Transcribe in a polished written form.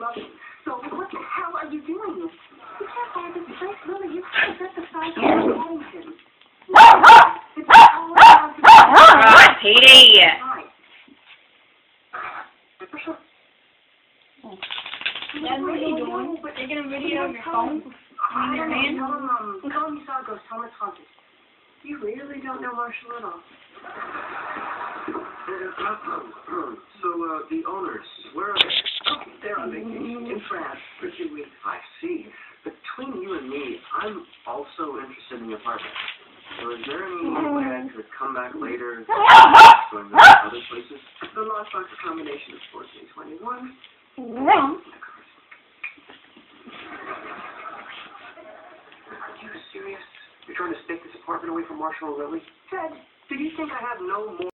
love you. So what the hell are you doing? You can't buy this place, Lily. You can't set the size of Paddington. It's all around to Petey. Yeah, what are you doing? Taking a video of your phone? I don't know. Tell him you saw a ghost. Tell him it's haunted. You really don't know Marshall at all. So, the owners, where are they? Oh, they're on vacation in France for 2 weeks. I see. Between you and me, I'm also interested in the apartment. So is there any way I could come back later going to other places? The Lockbox combination is 1421. Are you serious? You're trying to stake this apartment away from Marshall and Lily? Ted, did you think I have no more